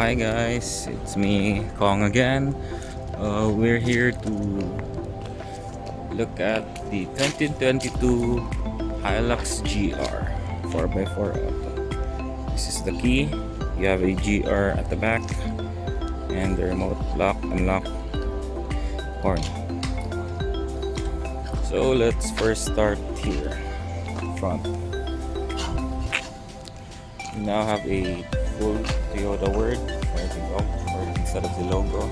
Hi guys, it's me, Kong again. We're here to look at the 2022 Hilux GR 4x4 Auto. This is the key. You have a GR at the back and the remote lock, unlock horn. So let's first start here, front. We now have a full Toyota word instead of the logo.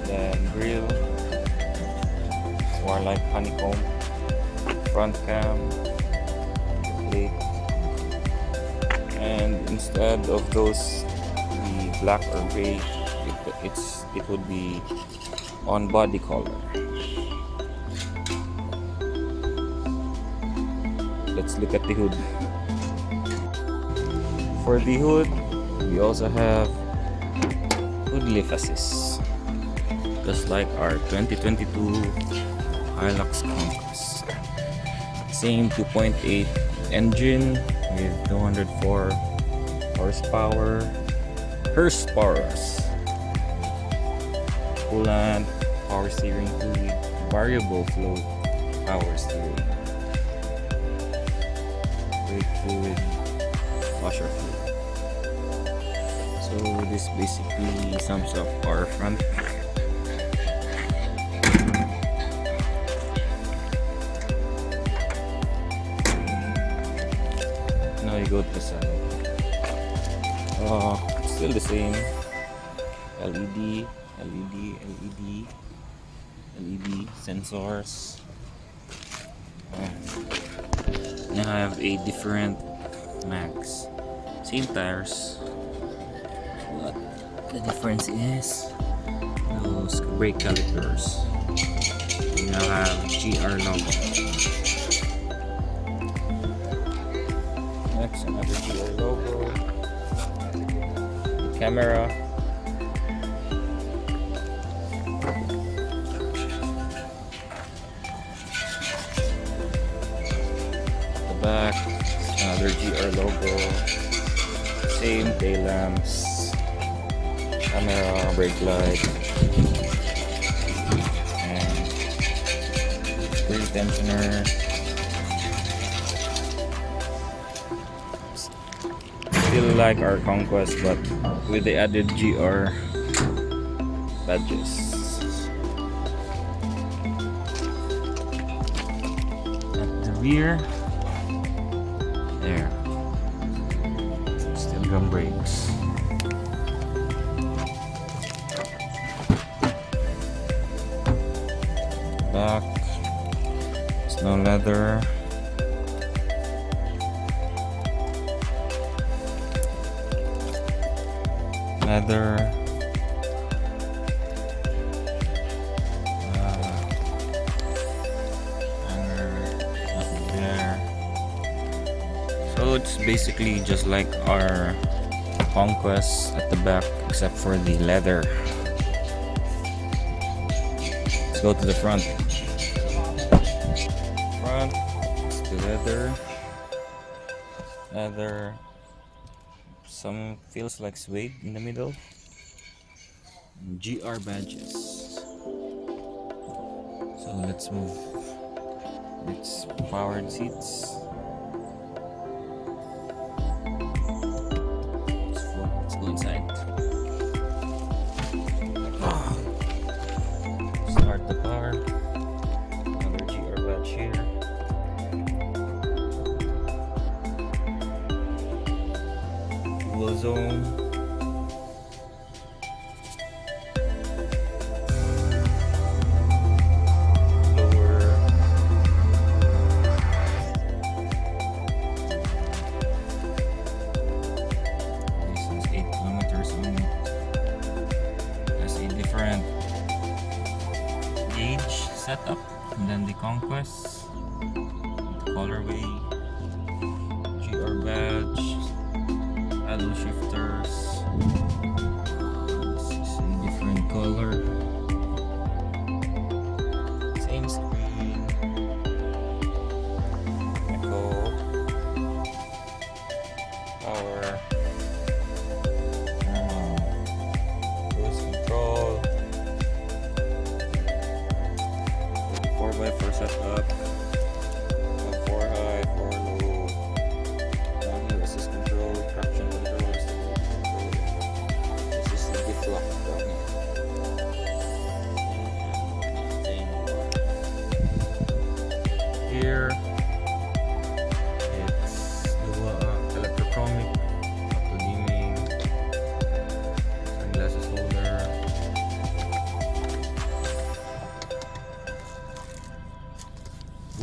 Then grill, it's more like honeycomb. Front cam, plate, and instead of those the black or gray, it would be on body color. Let's look at the hood. For the hood, we also have hood lift assist, just like our 2022 Hilux Conquest. Same 2.8 engine with 204 horsepower. Coolant, power steering fluid, variable flow power steering, brake fluid, washer fluid. So this basically sums up our front. Now you go to the side. Still the same. LED sensors. Now I have a different mags. Same tires. What the difference is those brake calipers. We now have GR logo. Next, another GR logo. The camera. The back, another GR logo. Same tail lamps. Camera, brake light, and brake tensioner. Still like our Conquest, but with the added GR badges. At the rear, there, still drum brakes. Back, snow leather, hanger up there. So it's basically just like our Conquest at the back, except for the leather. Let's go to the front. It's the leather. Some feels like suede in the middle. GR badges. So let's move. It's powered seats. Let's go inside. Start the car. Another GR badge here. Fuel zone. Different gauge setup, and then the Conquest, the colorway, GR badge, paddle shifters. This is a different color, same screen, echo, power,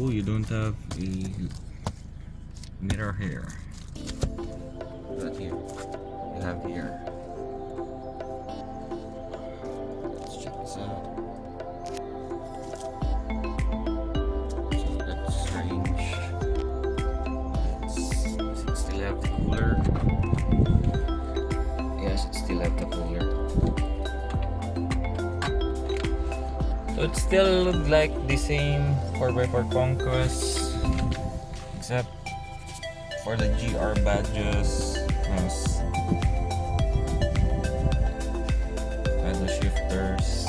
Oh, you don't have a mirror here. But here, you have here. Let's check this out. So that's strange. Does it still have the cooler? Yes, it still have the cooler. So it still looks like the same 4x4 Conquest, except for the GR badges. Yes. And the shifters.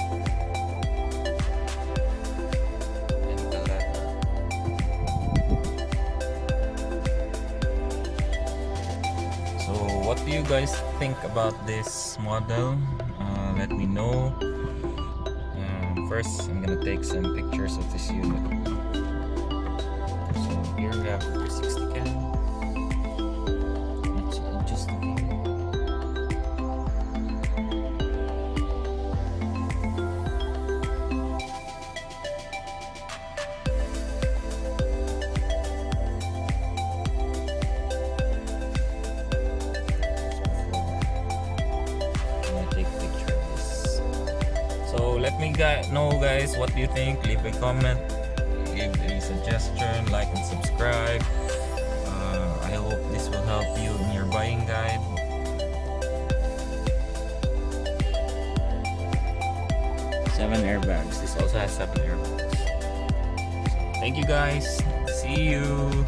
And the leather. So what do you guys think about this model? Let me know. First, I'm gonna take some pictures of this unit. So here we have 360 cam. Let's adjust the view. I'm gonna take a picture of this. So let me know, guys, what do you think? Leave a comment, give a suggestion, like and subscribe. I hope this will help you in your buying guide. Seven airbags. This also has 7 airbags. Thank you, guys. See you.